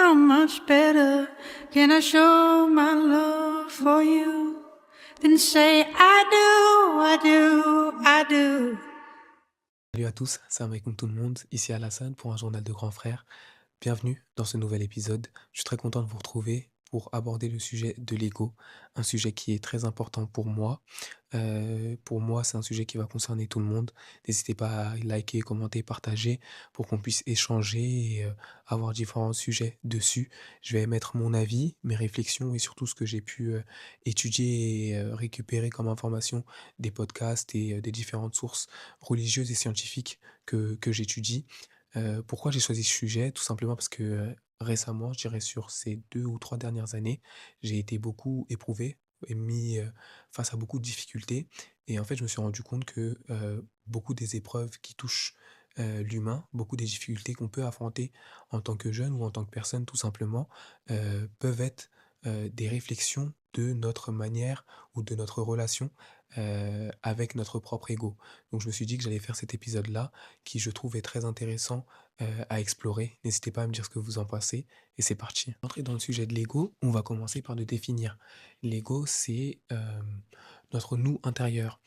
how much better can I show my love for you than say I do, I do, I do. Salut à tous, salam alaikum tout le monde, ici Alassane pour un journal de grands frères. Bienvenue dans ce nouvel épisode. Je suis très content de vous retrouver pour aborder le sujet de l'ego, un sujet qui est très important pour moi. Pour moi, c'est un sujet qui va concerner tout le monde. N'hésitez pas à liker, commenter, partager pour qu'on puisse échanger et avoir différents sujets dessus. Je vais émettre mon avis, mes réflexions et surtout ce que j'ai pu étudier et récupérer comme information des podcasts et des différentes sources religieuses et scientifiques que j'étudie. Pourquoi j'ai choisi ce sujet? Tout simplement parce que, récemment, je dirais sur ces 2 ou 3 dernières années, j'ai été beaucoup éprouvé et mis, face à beaucoup de difficultés et en fait, je me suis rendu compte que, beaucoup des épreuves qui touchent, l'humain, beaucoup des difficultés qu'on peut affronter en tant que jeune ou en tant que personne tout simplement, peuvent être, des réflexions de notre manière ou de notre relation, avec notre propre ego. Donc je me suis dit que j'allais faire cet épisode-là qui je trouve est très intéressant, à explorer. N'hésitez pas à me dire ce que vous en pensez et c'est parti. Entrer dans le sujet de l'ego, on va commencer par le définir. L'ego, c'est, notre nous intérieur.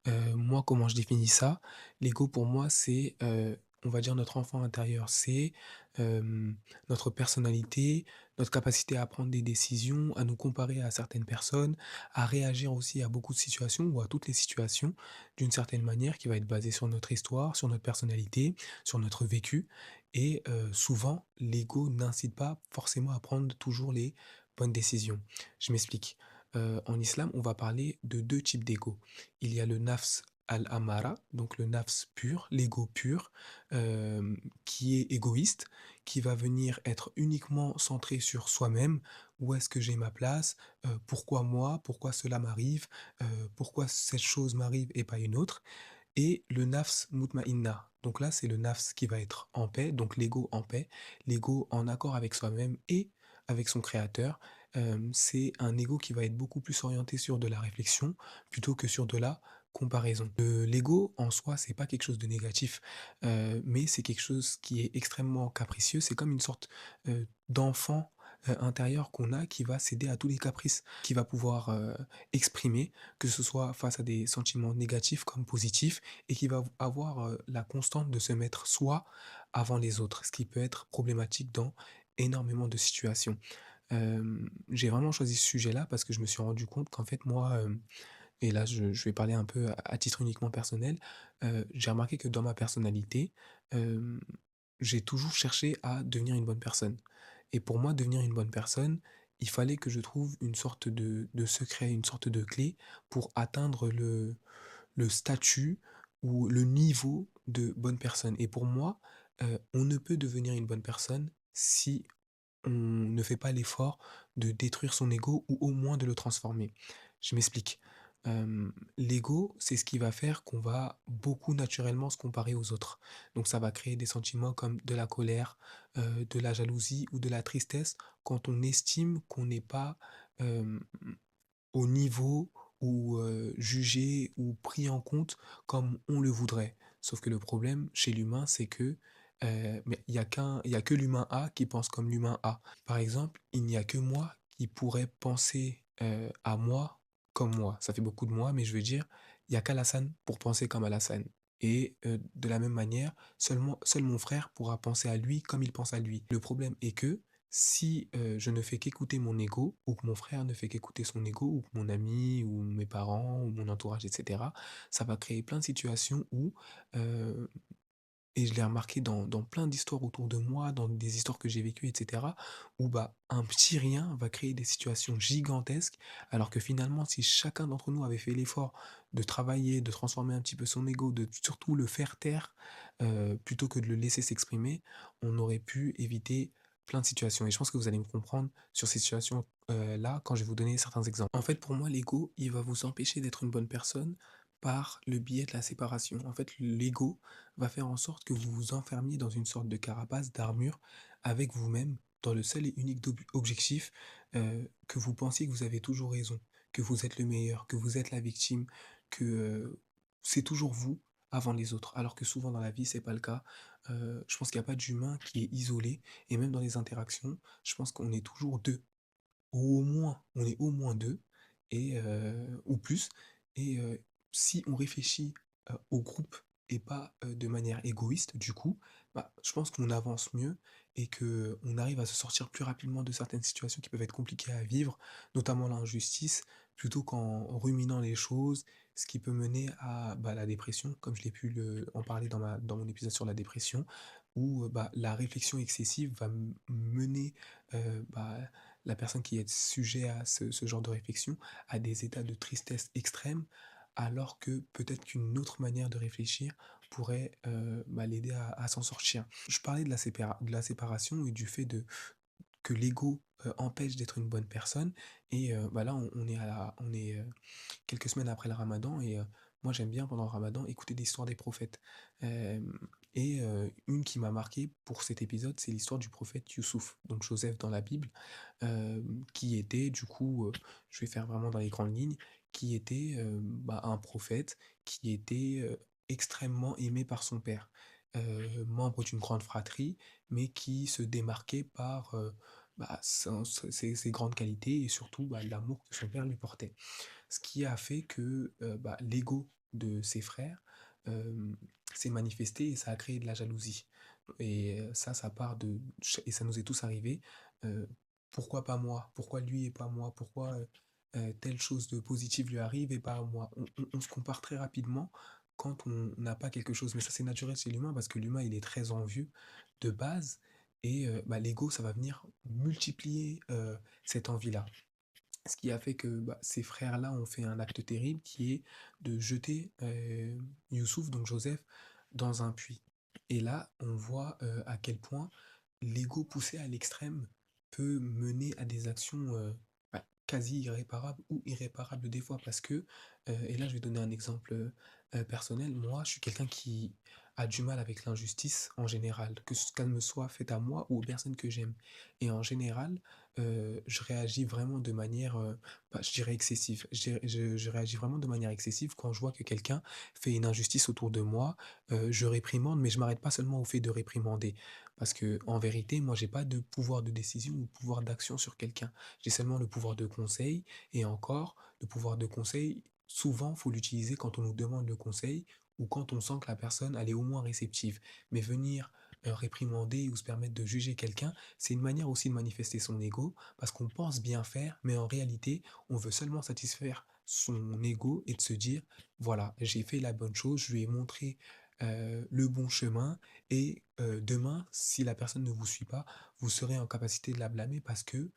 Moi, comment je définis ça? L'ego pour moi, c'est, on va dire notre enfant intérieur. C'est, notre personnalité, notre capacité à prendre des décisions, à nous comparer à certaines personnes, à réagir aussi à beaucoup de situations ou à toutes les situations d'une certaine manière qui va être basée sur notre histoire, sur notre personnalité, sur notre vécu et souvent l'ego n'incite pas forcément à prendre toujours les bonnes décisions. Je m'explique. En islam, on va parler de 2 types d'ego. Il y a le nafs al-amara, donc le nafs pur, l'ego pur, qui est égoïste, qui va venir être uniquement centré sur soi-même. Où est-ce que j'ai ma place? Pourquoi moi? Pourquoi cela m'arrive? Pourquoi cette chose m'arrive et pas une autre? Et le nafs mutmainna. Donc là, c'est le nafs qui va être en paix, donc l'ego en paix, l'ego en accord avec soi-même et avec son créateur. C'est un ego qui va être beaucoup plus orienté sur de la réflexion plutôt que sur de la comparaison. L'ego en soi, c'est pas quelque chose de négatif, mais c'est quelque chose qui est extrêmement capricieux. C'est comme une sorte d'enfant intérieur qu'on a qui va céder à tous les caprices, qui va pouvoir exprimer, que ce soit face à des sentiments négatifs comme positifs, et qui va avoir la constante de se mettre soi avant les autres, ce qui peut être problématique dans énormément de situations. J'ai vraiment choisi ce sujet-là parce que je me suis rendu compte qu'en fait moi, et là je vais parler un peu à titre uniquement personnel, j'ai remarqué que dans ma personnalité, hem, j'ai toujours cherché à devenir une bonne personne et pour moi devenir une bonne personne, il fallait que je trouve une sorte de secret, une sorte de clé pour atteindre le statut ou le niveau de bonne personne et pour moi, on ne peut devenir une bonne personne si on ne fait pas l'effort de détruire son ego ou au moins de le transformer. Je m'explique. L'ego, c'est ce qui va faire qu'on va beaucoup naturellement se comparer aux autres. Donc ça va créer des sentiments comme de la colère, de la jalousie ou de la tristesse quand on estime qu'on n'est pas, hem, au niveau ou jugé ou pris en compte comme on le voudrait. Sauf que le problème chez l'humain, c'est que, mais il y a que l'humain A qui pense comme l'humain A. Par exemple, il n'y a que moi qui pourrais penser, à moi comme moi. Ça fait beaucoup de moi, mais je veux dire, il y a qu'Alassane pour penser comme Alassane et de la même manière, seul mon frère pourra penser à lui comme il pense à lui. Le problème est que si, je ne fais qu'écouter mon ego ou que mon frère ne fait qu'écouter son ego ou que mon ami ou mes parents ou mon entourage et cetera, ça va créer plein de situations où, heu et je l'ai remarqué dans plein d'histoires autour de moi, dans des histoires que j'ai vécues et cetera, où bah, un petit rien va créer des situations gigantesques, alors que finalement, si chacun d'entre nous avait fait l'effort de travailler, de transformer un petit peu son ego, de surtout le faire taire, plutôt que de le laisser s'exprimer, on aurait pu éviter plein de situations. Et je pense que vous allez me comprendre sur ces situations, là, quand je vais vous donner certains exemples. En fait, pour moi, l'ego, il va vous empêcher d'être une bonne personne par le biais de la séparation. En fait, l'ego va faire en sorte que vous vous enfermiez dans une sorte de carapace, d'armure avec vous-même, dans le seul et unique objectif, que vous pensiez que vous avez toujours raison, que vous êtes le meilleur, que vous êtes la victime, que, c'est toujours vous, avant les autres. Alors que souvent dans la vie, c'est pas le cas. Je pense qu'il y a pas d'humain qui est isolé et même dans les interactions, je pense qu'on est toujours 2. Ou au moins, on est au moins 2 et ou plus et si on réfléchit, au groupe et pas, de manière égoïste du coup, bah, je pense qu'on avance mieux et que on arrive à se sortir plus rapidement de certaines situations qui peuvent être compliquées à vivre, notamment l'injustice, plutôt qu'en ruminant les choses, ce qui peut mener à, bah, la dépression, comme je l'ai pu en parler dans mon épisode sur la dépression, où, bah, la réflexion excessive va mener, bah, la personne qui est sujet à ce genre de réflexion a des états de tristesse extrême, alors que peut-être qu'une autre manière de réfléchir pourrait bah, l'aider à s'en sortir. Je parlais de la séparation et du fait que l'ego empêche d'être une bonne personne. Et bah là, on est quelques semaines après le ramadan et moi j'aime bien pendant le ramadan écouter des histoires des prophètes. Hem et une qui m'a marqué pour cet épisode, c'est l'histoire du prophète Youssouf, donc Joseph dans la Bible, qui était du coup, je vais faire vraiment dans les grandes lignes, qui était, bah, un prophète qui était, extrêmement aimé par son père. Membre d'une grande fratrie, mais qui se démarquait par, bah, ses grandes qualités et surtout, bah, l'amour que son père lui portait. Ce qui a fait que, bah, l'ego de ses frères, hem, s'est manifesté et ça a créé de la jalousie. Et ça part de et ça nous est tous arrivé, heu, pourquoi pas moi? Pourquoi lui et pas moi? Pourquoi, telle chose de positive lui arrive et pas à moi? On se compare très rapidement quand on n'a pas quelque chose, mais ça c'est naturel chez l'humain parce que l'humain il est très envieux de base et bah, l'ego ça va venir multiplier, cette envie-là. Ce qui a fait que, bah, ces frères-là ont fait un acte terrible qui est de jeter, Youssouf, donc Joseph, dans un puits. Et là, on voit, à quel point l'ego poussé à l'extrême peut mener à des actions, bah, quasi irréparables ou irréparables des fois parce que, et là je vais donner un exemple, personnel. Moi, je suis quelqu'un qui a du mal avec l'injustice en général, qu'elle me soit faite à moi ou aux personnes que j'aime. Et en général, je réagis vraiment de manière, bah, je dirais excessive. Je réagis vraiment de manière excessive quand je vois que quelqu'un fait une injustice autour de moi, je réprimande, mais je m'arrête pas seulement au fait de réprimander. Parce que en vérité, moi, j'ai pas de pouvoir de décision ou pouvoir d'action sur quelqu'un. J'ai seulement le pouvoir de conseil et encore, le pouvoir de conseil, souvent, faut l'utiliser quand on nous demande le conseil ou quand on sent que la personne, elle est au moins réceptive. Mais venir, réprimander ou se permettre de juger quelqu'un, c'est une manière aussi de manifester son ego, parce qu'on pense bien faire, mais en réalité, on veut seulement satisfaire son ego et de se dire, voilà, j'ai fait la bonne chose, je lui ai montré le bon chemin, et demain, si la personne ne vous suit pas, vous serez en capacité de la blâmer parce que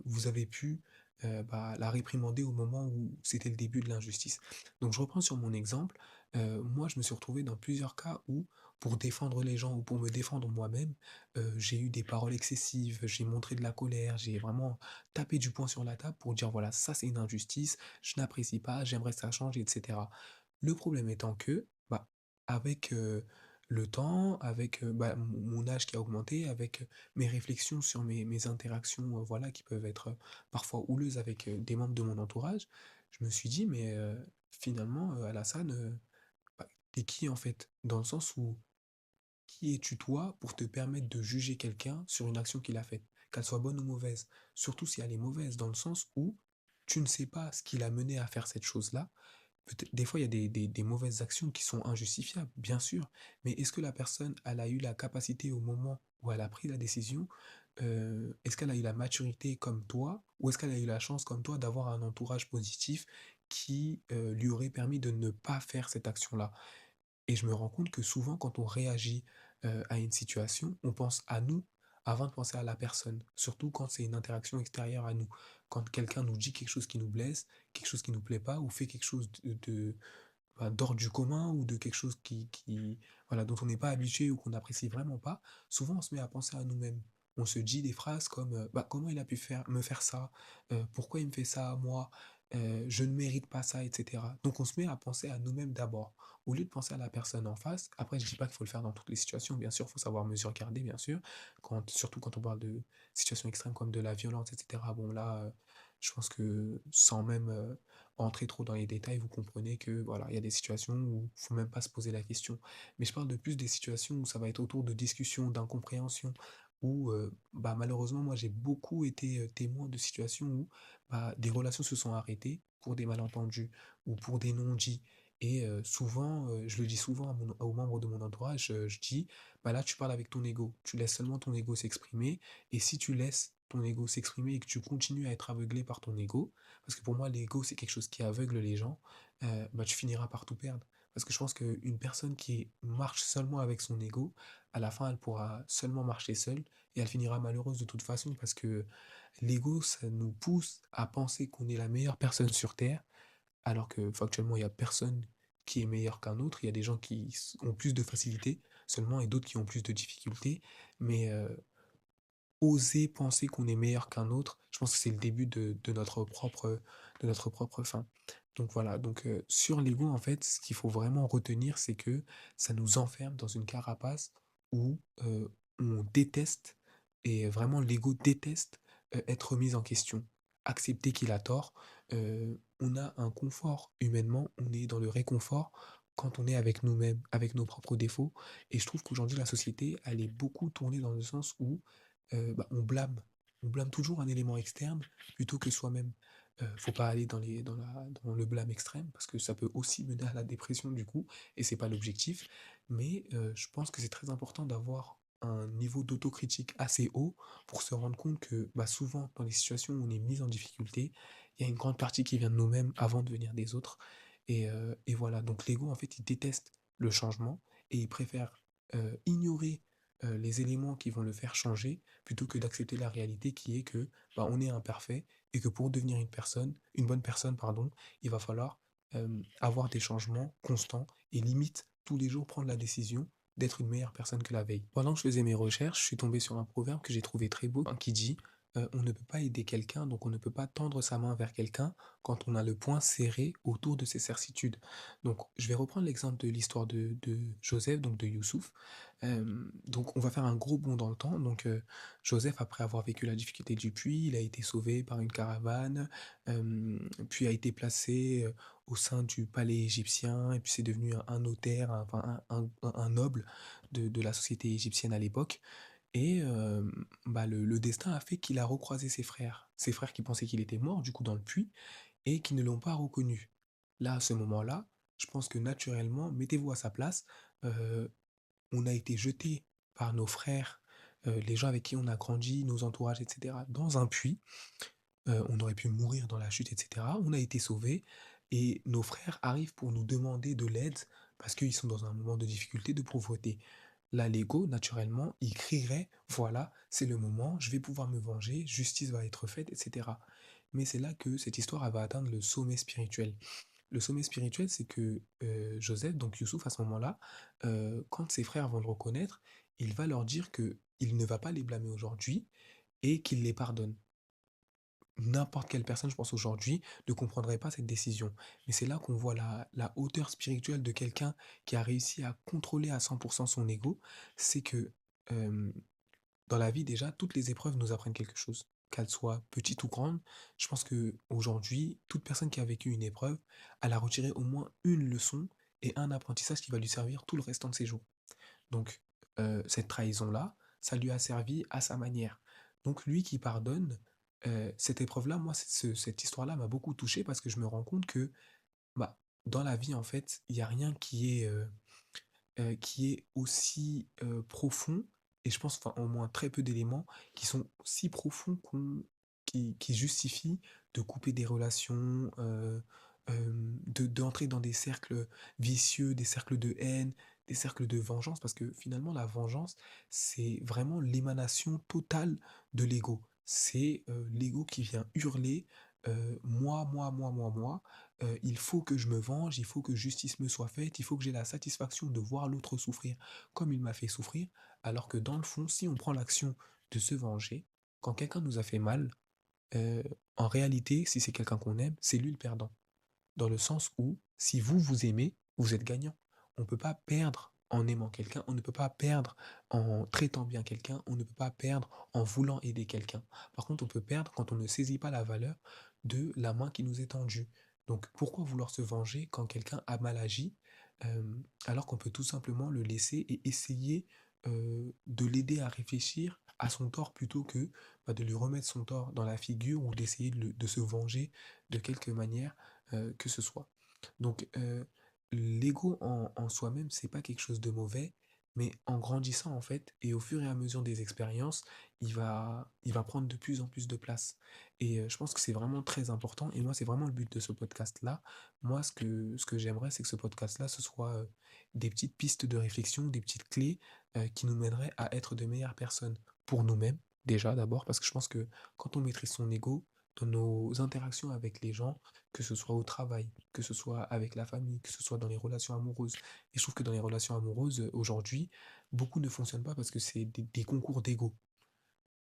vous avez pu bah, la réprimander au moment où c'était le début de l'injustice. Donc je reprends sur mon exemple. Moi, je me suis retrouvé dans plusieurs cas où, pour défendre les gens ou pour me défendre moi-même, j'ai eu des paroles excessives, j'ai montré de la colère, j'ai vraiment tapé du poing sur la table pour dire: «Voilà, ça c'est une injustice, je n'apprécie pas, j'aimerais que ça change» et cetera. Le problème étant que, bah, avec, le temps, avec, bah, mon âge qui a augmenté, avec, mes réflexions sur mes interactions, voilà, qui peuvent être, parfois houleuses avec, des membres de mon entourage, je me suis dit: «Mais, finalement, Alassane, bah, tu qui en fait?» Dans le sens où qui es-tu toi pour te permettre de juger quelqu'un sur une action qu'il a faite? Qu'elle soit bonne ou mauvaise? Surtout si elle est mauvaise, dans le sens où tu ne sais pas ce qui l'a mené à faire cette chose-là. Peut-être des fois, il y a des mauvaises actions qui sont injustifiables, bien sûr, mais est-ce que la personne, elle a eu la capacité au moment où elle a pris la décision, est-ce qu'elle a eu la maturité comme toi? Ou est-ce qu'elle a eu la chance comme toi d'avoir un entourage positif qui, lui aurait permis de ne pas faire cette action-là? Et je me rends compte que souvent, quand on réagit, à une situation, on pense à nous avant de penser à la personne. Surtout quand c'est une interaction extérieure à nous. Quand quelqu'un nous dit quelque chose qui nous blesse, quelque chose qui nous plaît pas ou fait quelque chose bah, d'hors du commun ou de quelque chose voilà, dont on n'est pas habitué ou qu'on n'apprécie vraiment pas, souvent on se met à penser à nous-mêmes. On se dit des phrases comme, «Bah, comment il a pu me faire ça? Pourquoi il me fait ça à moi? Je ne mérite pas ça» et cetera. Donc on se met à penser à nous-mêmes d'abord, au lieu de penser à la personne en face. Après, je dis pas qu'il faut le faire dans toutes les situations, bien sûr, il faut savoir mesurer, garder, bien sûr, surtout quand on parle de situations extrêmes comme de la violence et cetera. Bon là, Je pense que sans même, entrer trop dans les détails, vous comprenez que, voilà, il y a des situations où il faut même pas se poser la question. Mais je parle de plus des situations où ça va être autour de discussions, d'incompréhensions, où, bah, malheureusement, moi, j'ai beaucoup été, témoin de situations où, bah, des relations se sont arrêtées pour des malentendus ou pour des non-dits et souvent, je le dis souvent aux membres de mon entourage, je dis: «Bah, là, tu parles avec ton ego. Tu laisses seulement ton ego s'exprimer et si tu laisses ton ego s'exprimer et que tu continues à être aveuglé par ton ego, parce que pour moi l'ego c'est quelque chose qui aveugle les gens, bah, tu finiras par tout perdre. Parce que je pense qu'une personne qui marche seulement avec son ego, à la fin elle pourra seulement marcher seule et elle finira malheureuse de toute façon parce que l'ego ça nous pousse à penser qu'on est la meilleure personne sur terre, alors que factuellement il y a personne qui est meilleur qu'un autre. Il y a des gens qui ont plus de facilité seulement et d'autres qui ont plus de difficultés. Mais oser penser qu'on est meilleur qu'un autre, je pense que c'est le début de notre propre fin. Donc voilà, donc sur l'ego, en fait, ce qu'il faut vraiment retenir, c'est que ça nous enferme dans une carapace où on déteste, et vraiment l'ego déteste être mis en question, accepter qu'il a tort. On a un confort humainement, on est dans le réconfort quand on est avec nous-mêmes, avec nos propres défauts. Et je trouve qu'aujourd'hui, la société, elle est beaucoup tournée dans le sens où bah, on blâme toujours un élément externe plutôt que soi-même. Faut pas aller dans le blâme extrême parce que ça peut aussi mener à la dépression du coup et c'est pas l'objectif. Mais je pense que c'est très important d'avoir un niveau d'autocritique assez haut pour se rendre compte que bah, souvent dans les situations où on est mis en difficulté, il y a une grande partie qui vient de nous-mêmes avant de venir des autres. Et voilà, donc l'ego en fait il déteste le changement et il préfère ignorer les éléments qui vont le faire changer plutôt que d'accepter la réalité qui est que bah, on est imparfait et que pour devenir une bonne personne, pardon, il va falloir avoir des changements constants et limite tous les jours prendre la décision d'être une meilleure personne que la veille. Pendant que je faisais mes recherches, je suis tombé sur un proverbe que j'ai trouvé très beau hein, qui dit on ne peut pas aider quelqu'un, donc on ne peut pas tendre sa main vers quelqu'un quand on a le poing serré autour de ses certitudes. Donc je vais reprendre l'exemple de l'histoire de Joseph, donc de Youssouf. Donc on va faire un gros bond dans le temps. Donc Joseph, après avoir vécu la difficulté du puits, il a été sauvé par une caravane, puis a été placé au sein du palais égyptien, et puis c'est devenu un notaire, enfin un noble de la société égyptienne à l'époque. Et bah, le destin a fait qu'il a recroisé ses frères qui pensaient qu'il était mort du coup dans le puits et qui ne l'ont pas reconnu. Là, à ce moment-là, je pense que naturellement, mettez-vous à sa place, euh, on a été jeté par nos frères, les gens avec qui on a grandi, nos entourages, et cetera, dans un puits. On aurait pu mourir dans la chute, et cetera. On a été sauvés et nos frères arrivent pour nous demander de l'aide parce qu'ils sont dans un moment de difficulté, de pauvreté. Là, l'ego, naturellement, il crierait, voilà, c'est le moment, je vais pouvoir me venger, justice va être faite, et cetera. Mais c'est là que cette histoire elle va atteindre le sommet spirituel. Le sommet spirituel, c'est que Joseph, donc Youssouf, à ce moment-là, quand ses frères vont le reconnaître, il va leur dire que il ne va pas les blâmer aujourd'hui et qu'il les pardonne. N'importe quelle personne, je pense aujourd'hui, ne comprendrait pas cette décision. Mais c'est là qu'on voit la hauteur spirituelle de quelqu'un qui a réussi à contrôler à 100% son ego. C'est que euh, dans la vie, déjà, toutes les épreuves nous apprennent quelque chose, qu'elles soient petites ou grandes. Je pense que aujourd'hui, toute personne qui a vécu une épreuve, elle a retiré au moins une leçon et un apprentissage qui va lui servir tout le restant de ses jours. Donc, cette trahison-là, ça lui a servi à sa manière. Donc, lui qui pardonne, cette épreuve-là, moi, cette histoire-là m'a beaucoup touché parce que je me rends compte que bah, dans la vie, en fait, il n'y a rien qui est aussi profond, et je pense, enfin, au moins très peu d'éléments qui sont si profonds qui justifient de couper des relations, d'entrer dans des cercles vicieux, des cercles de haine, des cercles de vengeance, parce que finalement, la vengeance, c'est vraiment l'émanation totale de l'ego. C'est l'ego qui vient hurler moi, il faut que je me venge, il faut que justice me soit faite, il faut que j'ai la satisfaction de voir l'autre souffrir comme il m'a fait souffrir, alors que dans le fond, si on prend l'action de se venger, quand quelqu'un nous a fait mal, euh, en réalité, si c'est quelqu'un qu'on aime, c'est lui le perdant. Dans le sens où, si vous vous aimez, vous êtes gagnant. On ne peut pas perdre en aimant quelqu'un, on ne peut pas perdre en traitant bien quelqu'un, on ne peut pas perdre en voulant aider quelqu'un. Par contre, on peut perdre quand on ne saisit pas la valeur de la main qui nous est tendue. Donc pourquoi vouloir se venger quand quelqu'un a mal agi, alors qu'on peut tout simplement le laisser et essayer, de l'aider à réfléchir à son tort plutôt que, bah, de lui remettre son tort dans la figure ou d'essayer de se venger de quelque manière, que ce soit. Donc, l'ego en soi-même, c'est pas quelque chose de mauvais, mais en grandissant, en fait, et au fur et à mesure des expériences, il va prendre de plus en plus de place. Et je pense que c'est vraiment très important et moi, c'est vraiment le but de ce podcast-là. Moi, ce que j'aimerais, c'est que ce podcast-là, ce soit, des petites pistes de réflexion, des petites clés, qui nous mèneraient à être de meilleures personnes pour nous-mêmes, déjà, d'abord, parce que je pense que quand on maîtrise son ego, dans nos interactions avec les gens, que ce soit au travail, que ce soit avec la famille, que ce soit dans les relations amoureuses. Et je trouve que dans les relations amoureuses, aujourd'hui, beaucoup ne fonctionnent pas parce que c'est des concours d'ego.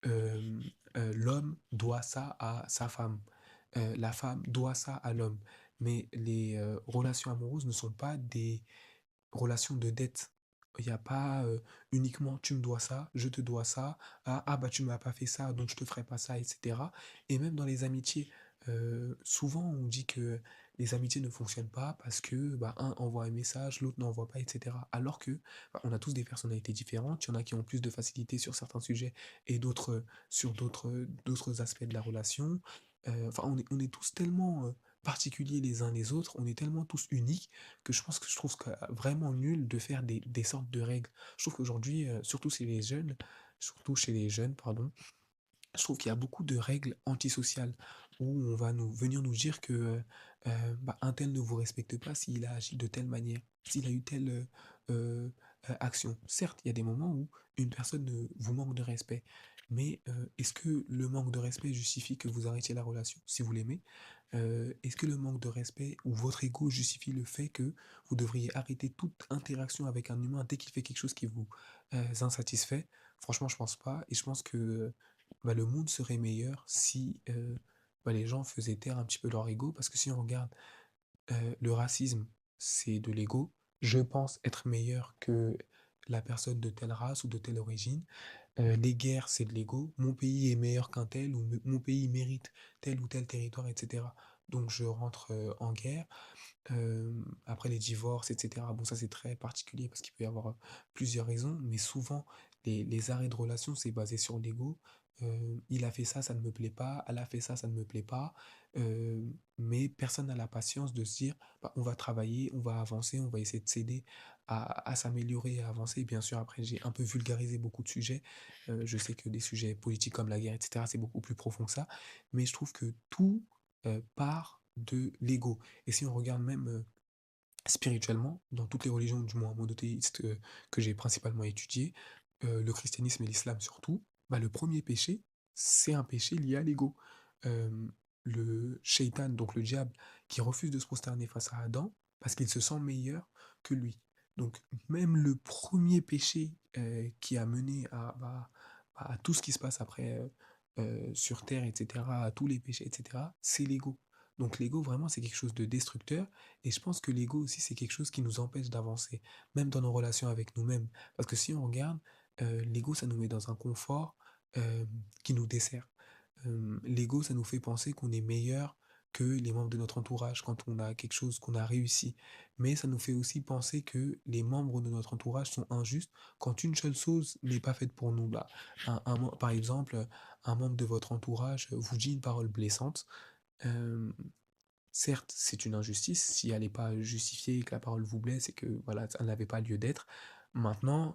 Hem, L'homme doit ça à sa femme, la femme doit ça à l'homme. Mais les, relations amoureuses ne sont pas des relation de dette. Il y a pas, uniquement: «Tu me dois ça, je te dois ça. Ah bah, tu m'as pas fait ça, donc je te ferai pas ça» et cetera. Et même dans les amitiés, souvent on dit que les amitiés ne fonctionnent pas parce que, bah, un envoie un message, l'autre n'envoie pas et cetera. Alors que, bah, on a tous des personnalités différentes. Il y en a qui ont plus de facilité sur certains sujets et d'autres, sur d'autres aspects de la relation. Enfin on est tous tellement, particuliers les uns les autres, on est tellement tous uniques que je trouve ça vraiment nul de faire des sortes de règles. Je trouve qu'aujourd'hui, surtout chez les jeunes, pardon, je trouve qu'il y a beaucoup de règles antisociales où on va venir nous dire que, bah, un tel ne vous respecte pas s'il a agi de telle manière, s'il a eu telle, action. Certes, il y a des moments où une personne, vous manque de respect, mais, est-ce que le manque de respect justifie que vous arrêtiez la relation si vous l'aimez? Est-ce que le manque de respect ou votre ego justifie le fait que vous devriez arrêter toute interaction avec un humain dès qu'il fait quelque chose qui vous, insatisfait? Franchement, je pense pas et je pense que, bah, le monde serait meilleur si, bah, les gens faisaient taire un petit peu leur ego. Parce que si on regarde, le racisme, c'est de l'ego. Je pense être meilleur que la personne de telle race ou de telle origine. Les guerres, c'est de l'ego. Mon pays est meilleur qu'un tel ou mon pays mérite tel ou tel territoire et cetera. Donc je rentre, en guerre. Après les divorces et cetera, bon ça c'est très particulier parce qu'il peut y avoir, plusieurs raisons, mais souvent les arrêts de relation, c'est basé sur l'ego. Il a fait ça, ça ne me plaît pas, elle a fait ça, ça ne me plaît pas. Mais personne n'a la patience de se dire: «Bah, on va travailler, on va avancer, on va essayer de s'aider à s'améliorer et à avancer». Bien sûr, après j'ai un peu vulgarisé beaucoup de sujets. Je sais que des sujets politiques comme la guerre et cetera, c'est beaucoup plus profond que ça, mais je trouve que tout, part de l'ego. Et si on regarde même, spirituellement, dans toutes les religions, du moins monothéistes, que j'ai principalement étudiées, le christianisme et l'islam surtout, bah, le premier péché, c'est un péché lié à l'ego. Le Shaitan, donc le diable, qui refuse de se prosterner face à Adam, parce qu'il se sent meilleur que lui. Donc même le premier péché, qui a mené à tout ce qui se passe après, sur terre et cetera, à tous les péchés et cetera, c'est l'ego. Donc l'ego vraiment c'est quelque chose de destructeur et je pense que l'ego aussi c'est quelque chose qui nous empêche d'avancer, même dans nos relations avec nous-mêmes. Parce que si on regarde, l'ego ça nous met dans un confort, qui nous dessert. L'ego ça nous fait penser qu'on est meilleur que les membres de notre entourage quand on a quelque chose qu'on a réussi. Mais ça nous fait aussi penser que les membres de notre entourage sont injustes quand une seule chose n'est pas faite pour nous. Bah, par exemple, un membre de votre entourage vous dit une parole blessante. Hem, Certes, c'est une injustice, si elle n'est pas justifiée et que la parole vous blesse et que voilà, ça n'avait pas lieu d'être. Maintenant,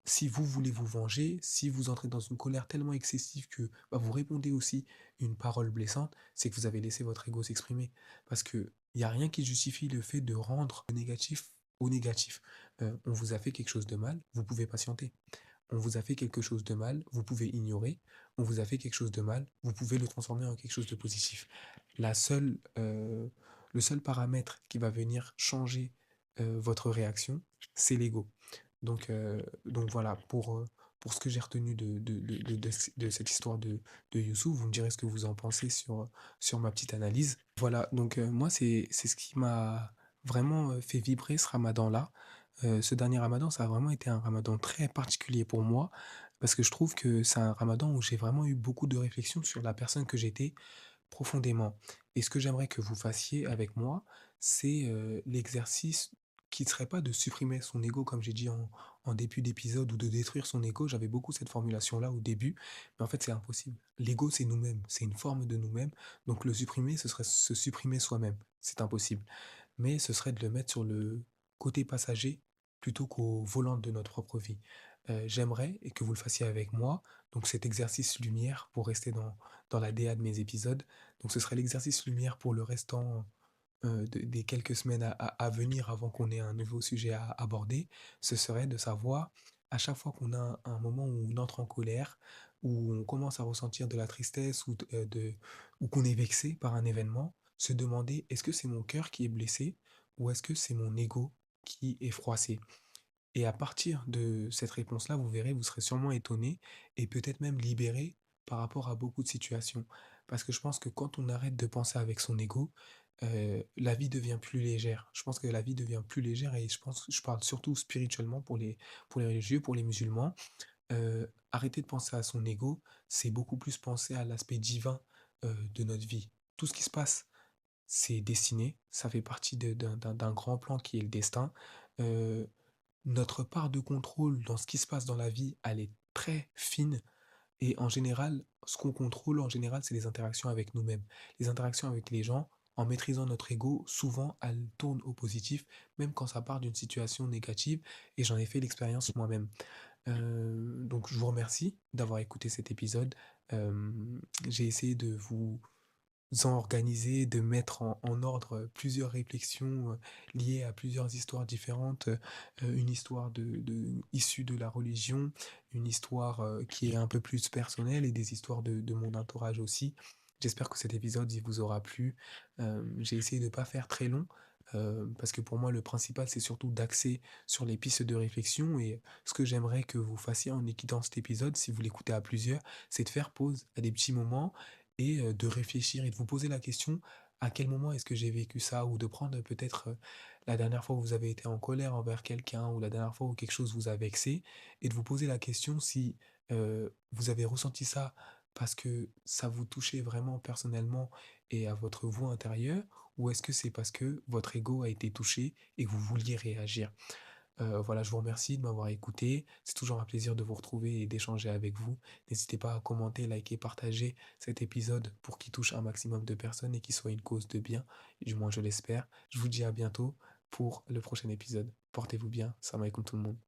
si vous voulez vous venger, si vous entrez dans une colère tellement excessive que, bah, vous répondez aussi une parole blessante, c'est que vous avez laissé votre ego s'exprimer. Parce qu'il y a rien qui justifie le fait de rendre le négatif au négatif. On vous a fait quelque chose de mal, vous pouvez patienter. On vous a fait quelque chose de mal, vous pouvez ignorer. On vous a fait quelque chose de mal, vous pouvez le transformer en quelque chose de positif. La seule, le seul paramètre qui va venir changer, votre réaction, c'est l'ego. Donc voilà, pour ce que j'ai retenu de cette histoire de Youssou, vous me direz ce que vous en pensez sur ma petite analyse. Voilà, donc moi, c'est ce qui m'a vraiment, fait vibrer ce ramadan-là. Ce dernier ramadan, ça a vraiment été un ramadan très particulier pour moi, parce que je trouve que c'est un ramadan où j'ai vraiment eu beaucoup de réflexions sur la personne que j'étais profondément. Et ce que j'aimerais que vous fassiez avec moi, c'est, l'exercice qui ne serait pas de supprimer son ego comme j'ai dit en début d'épisode ou de détruire son ego. J'avais beaucoup cette formulation-là au début, mais en fait, c'est impossible. L'ego, c'est nous-mêmes, c'est une forme de nous-mêmes, donc le supprimer, ce serait se supprimer soi-même. C'est impossible. Mais ce serait de le mettre sur le côté passager plutôt qu'au volant de notre propre vie. J'aimerais et que vous le fassiez avec moi, donc cet exercice lumière pour rester dans la DA de mes épisodes. Donc ce serait l'exercice lumière pour le restant des quelques semaines à venir avant qu'on ait un nouveau sujet à aborder. Ce serait de savoir, à chaque fois qu'on a un moment où on entre en colère, où on commence à ressentir de la tristesse ou qu'on est vexé par un événement, se demander est-ce que c'est mon cœur qui est blessé ou est-ce que c'est mon ego qui est froissé? Et à partir de cette réponse-là, vous verrez, vous serez sûrement étonné et peut-être même libéré par rapport à beaucoup de situations. Parce que je pense que quand on arrête de penser avec son ego, la vie devient plus légère. Je pense que la vie devient plus légère et je parle surtout spirituellement pour les religieux, pour les musulmans. Arrêter de penser à son ego, c'est beaucoup plus penser à l'aspect divin de notre vie. Tout ce qui se passe, c'est destiné, ça fait partie d'un grand plan qui est le destin. Euh, Notre part de contrôle dans ce qui se passe dans la vie, elle est très fine et en général, ce qu'on contrôle en général, c'est les interactions avec nous-mêmes. Les interactions avec les gens, en maîtrisant notre ego, souvent elles tournent au positif, même quand ça part d'une situation négative et j'en ai fait l'expérience moi-même. Donc je vous remercie d'avoir écouté cet épisode. J'ai essayé de vous organiser, de mettre en ordre plusieurs réflexions liées à plusieurs histoires différentes. Une histoire issue de la religion, une histoire qui est un peu plus personnelle et des histoires de mon entourage aussi. J'espère que cet épisode il vous aura plu. J'ai essayé de ne pas faire très long. Parce que pour moi, le principal, c'est surtout d'axer sur les pistes de réflexion. Et ce que j'aimerais que vous fassiez en écoutant cet épisode, si vous l'écoutez à plusieurs, c'est de faire pause à des petits moments et de réfléchir et de vous poser la question à quel moment est-ce que j'ai vécu ça ou de prendre peut-être la dernière fois où vous avez été en colère envers quelqu'un ou la dernière fois où quelque chose vous a vexé et de vous poser la question si vous avez ressenti ça parce que ça vous touchait vraiment personnellement et à votre vous intérieur ou est-ce que c'est parce que votre ego a été touché et que vous vouliez réagir. Voilà, je vous remercie de m'avoir écouté. C'est toujours un plaisir de vous retrouver et d'échanger avec vous. N'hésitez pas à commenter, liker, partager cet épisode pour qu'il touche un maximum de personnes et qu'il soit une cause de bien. Du moins, je l'espère. Je vous dis à bientôt pour le prochain épisode. Portez-vous bien. Salam alaikum tout le monde.